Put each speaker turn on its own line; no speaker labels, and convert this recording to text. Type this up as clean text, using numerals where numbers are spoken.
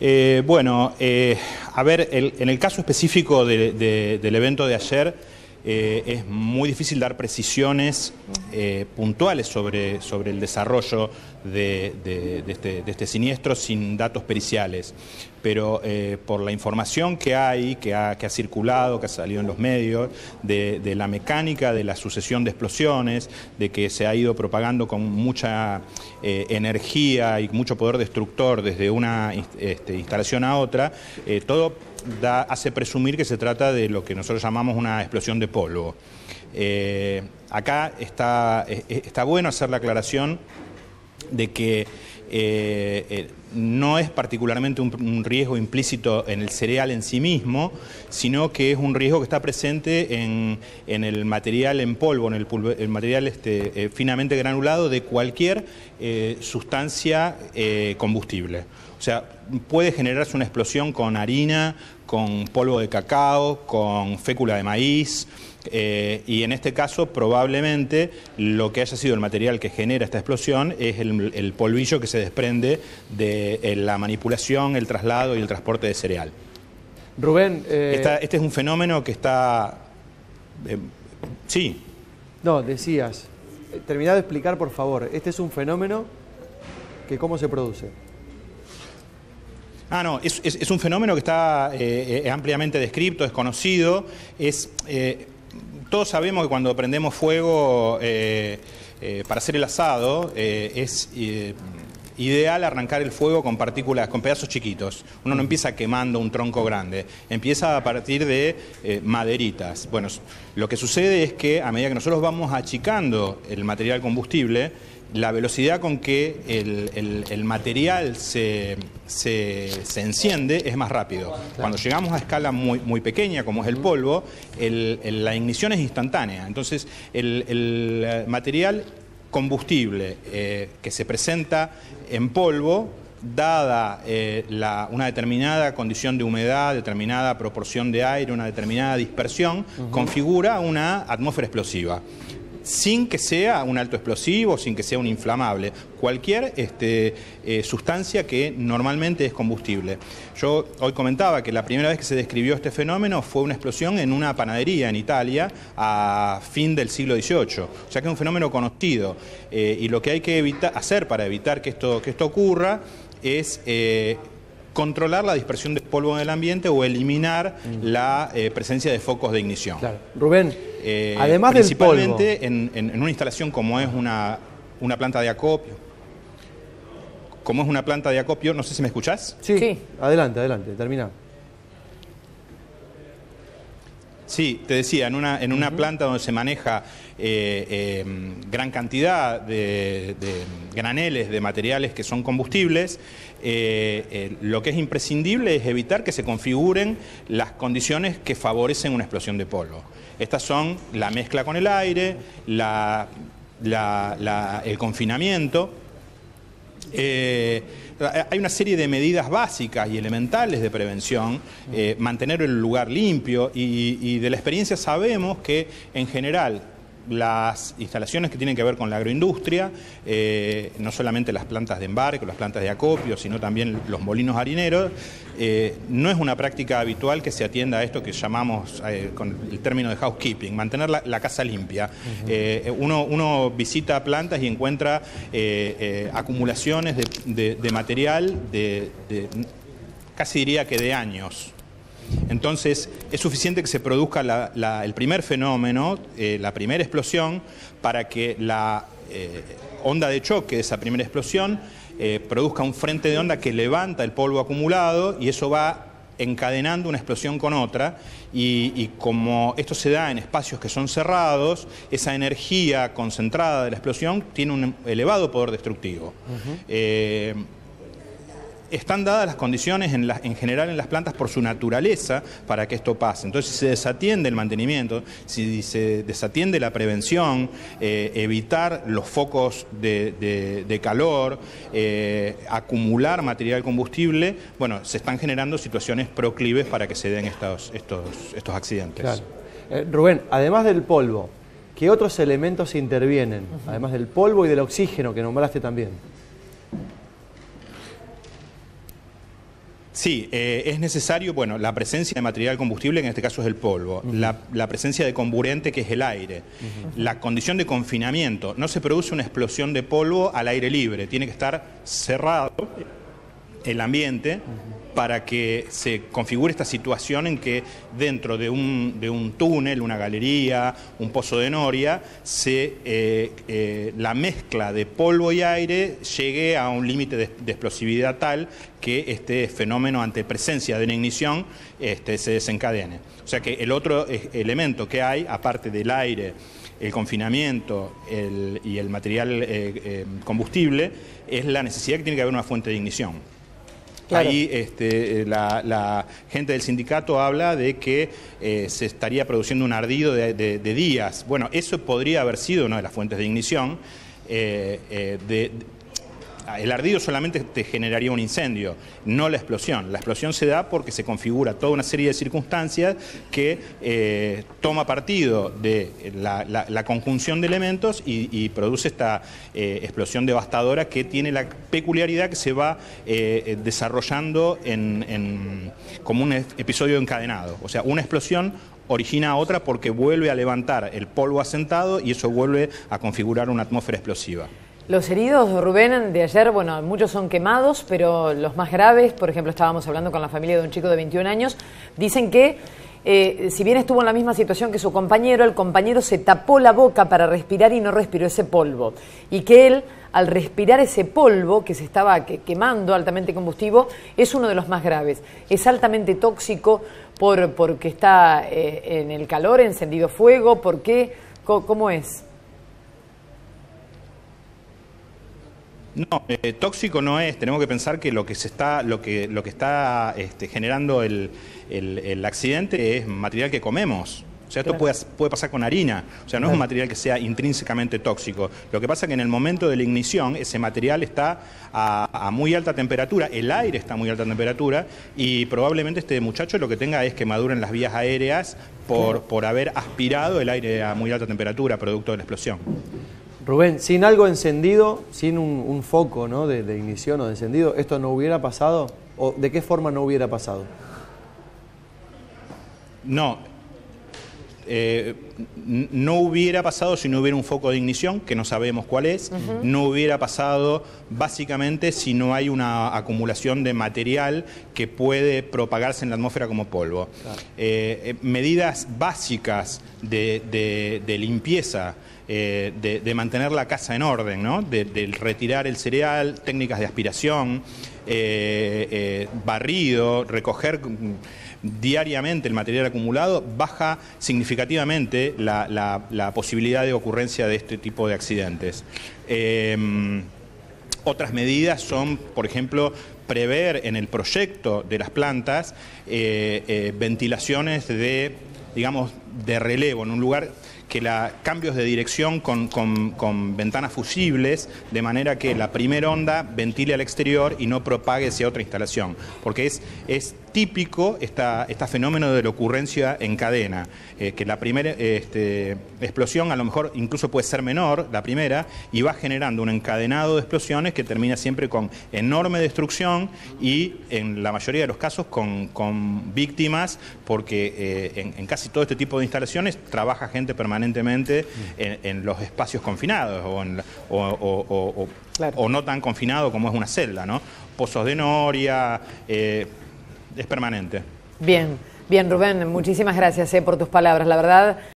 A ver, en el caso específico del evento de ayer, es muy difícil dar precisiones puntuales sobre el desarrollo de este siniestro sin datos periciales. Pero por la información que hay, que ha circulado, que ha salido en los medios, de la mecánica de la sucesión de explosiones, de que se ha ido propagando con mucha energía y mucho poder destructor desde una instalación a otra, todo hace presumir que se trata de lo que nosotros llamamos una explosión de polvo. Acá está bueno hacer la aclaración de que no es particularmente un riesgo implícito en el cereal en sí mismo, sino que es un riesgo que está presente en el material en polvo, en el material finamente granulado de cualquier sustancia combustible. O sea, puede generarse una explosión con harina, con polvo de cacao, con fécula de maíz, y en este caso probablemente lo que haya sido el material que genera esta explosión es el polvillo que se desprende de la manipulación, el traslado y el transporte de cereal.
Rubén...
Este es un fenómeno que está... sí.
No, decías, terminá de explicar por favor, este es un fenómeno que ¿cómo se produce?
No, es un fenómeno que está ampliamente descrito, es conocido, todos sabemos que cuando prendemos fuego para hacer el asado es ideal arrancar el fuego con partículas, con pedazos chiquitos. Uno no empieza quemando un tronco grande, empieza a partir de maderitas. Bueno, lo que sucede es que a medida que nosotros vamos achicando el material combustible, la velocidad con que el material se enciende es más rápido. Cuando llegamos a escala muy pequeña, como es el polvo, la ignición es instantánea. Entonces, el material combustible que se presenta en polvo, dada una determinada condición de humedad, determinada proporción de aire, una determinada dispersión, configura una atmósfera explosiva. Sin que sea un alto explosivo, sin que sea un inflamable, cualquier sustancia que normalmente es combustible. Yo hoy comentaba que la primera vez que se describió este fenómeno fue una explosión en una panadería en Italia a fin del siglo XVIII, o sea que es un fenómeno conocido, y lo que hay que hacer para evitar que esto ocurra es controlar la dispersión de polvo en el ambiente o eliminar la presencia de focos de ignición.
Claro. Rubén, además del polvo...
Principalmente en una instalación como es una planta de acopio. Como es una planta de acopio, no sé si me escuchás.
Sí. Adelante, termina.
Sí, te decía, en una planta donde se maneja gran cantidad de graneles de materiales que son combustibles, lo que es imprescindible es evitar que se configuren las condiciones que favorecen una explosión de polvo. Estas son la mezcla con el aire, el confinamiento. Hay una serie de medidas básicas y elementales de prevención, mantener el lugar limpio y de la experiencia sabemos que en general las instalaciones que tienen que ver con la agroindustria, no solamente las plantas de embarque, las plantas de acopio, sino también los molinos harineros, no es una práctica habitual que se atienda a esto que llamamos con el término de housekeeping, mantener la casa limpia. Uno visita plantas y encuentra acumulaciones de material casi diría que de años. Entonces, es suficiente que se produzca el primer fenómeno, la primera explosión, para que la onda de choque de esa primera explosión produzca un frente de onda que levanta el polvo acumulado y eso va encadenando una explosión con otra y como esto se da en espacios que son cerrados, esa energía concentrada de la explosión tiene un elevado poder destructivo. Están dadas las condiciones en general en las plantas por su naturaleza para que esto pase. Entonces, si se desatiende el mantenimiento, si se desatiende la prevención, evitar los focos de calor, acumular material combustible, bueno, se están generando situaciones proclives para que se den estos accidentes.
Claro. Rubén, además del polvo, ¿qué otros elementos intervienen? Además del polvo y del oxígeno que nombraste también.
Sí, es necesario, bueno, la presencia de material combustible, que en este caso es el polvo, la presencia de comburente, que es el aire, la condición de confinamiento. No se produce una explosión de polvo al aire libre, tiene que estar cerrado el ambiente para que se configure esta situación en que dentro de un túnel, una galería, un pozo de noria, la mezcla de polvo y aire llegue a un límite de explosividad tal que este fenómeno ante presencia de una ignición se desencadene. O sea que el otro elemento que hay, aparte del aire, el confinamiento y el material combustible, es la necesidad que tiene que haber una fuente de ignición. Claro. Ahí la gente del sindicato habla de que se estaría produciendo un ardido de días. Bueno, eso podría haber sido una de las fuentes de ignición. El ardido solamente te generaría un incendio, no la explosión. La explosión se da porque se configura toda una serie de circunstancias que toma partido de la conjunción de elementos y produce esta explosión devastadora que tiene la peculiaridad que se va desarrollando como un episodio encadenado. O sea, una explosión origina otra porque vuelve a levantar el polvo asentado y eso vuelve a configurar una atmósfera explosiva.
Los heridos, Rubén, de ayer, bueno, muchos son quemados, pero los más graves, por ejemplo, estábamos hablando con la familia de un chico de 21 años, dicen que si bien estuvo en la misma situación que su compañero, el compañero se tapó la boca para respirar y no respiró ese polvo. Y que él, al respirar ese polvo que se estaba quemando, altamente combustivo, es uno de los más graves. Es altamente tóxico porque está en el calor, encendido fuego. ¿Por qué? ¿Cómo es?
No, tóxico no es. Tenemos que pensar que lo que está generando el accidente es material que comemos. O sea, esto puede pasar con harina. O sea, no es un material que sea intrínsecamente tóxico. Lo que pasa es que en el momento de la ignición, ese material está a muy alta temperatura, el aire está a muy alta temperatura, y probablemente este muchacho lo que tenga es quemadura en las vías aéreas por haber aspirado el aire a muy alta temperatura, producto de la explosión.
Rubén, sin algo encendido, sin un foco, ¿no?, de ignición o de encendido, ¿esto no hubiera pasado? ¿O de qué forma no hubiera pasado?
No. No hubiera pasado si no hubiera un foco de ignición, que no sabemos cuál es. No hubiera pasado básicamente si no hay una acumulación de material que puede propagarse en la atmósfera como polvo. Claro. Medidas básicas de limpieza, de mantener la casa en orden, ¿no? De retirar el cereal, técnicas de aspiración, barrido, recoger diariamente el material acumulado, baja significativamente la posibilidad de ocurrencia de este tipo de accidentes. Otras medidas son, por ejemplo, prever en el proyecto de las plantas ventilaciones de relevo, en un lugar que cambios de dirección con ventanas fusibles, de manera que la primera onda ventile al exterior y no propague hacia otra instalación, porque es típico este fenómeno de la ocurrencia en cadena, que la primera explosión a lo mejor incluso puede ser menor, la primera, y va generando un encadenado de explosiones que termina siempre con enorme destrucción y en la mayoría de los casos con víctimas, porque en casi todo este tipo de instalaciones trabaja gente permanentemente en los espacios confinados o no tan confinado como es una celda, ¿no? Pozos de noria, es permanente.
Bien, Rubén, muchísimas gracias por tus palabras, la verdad.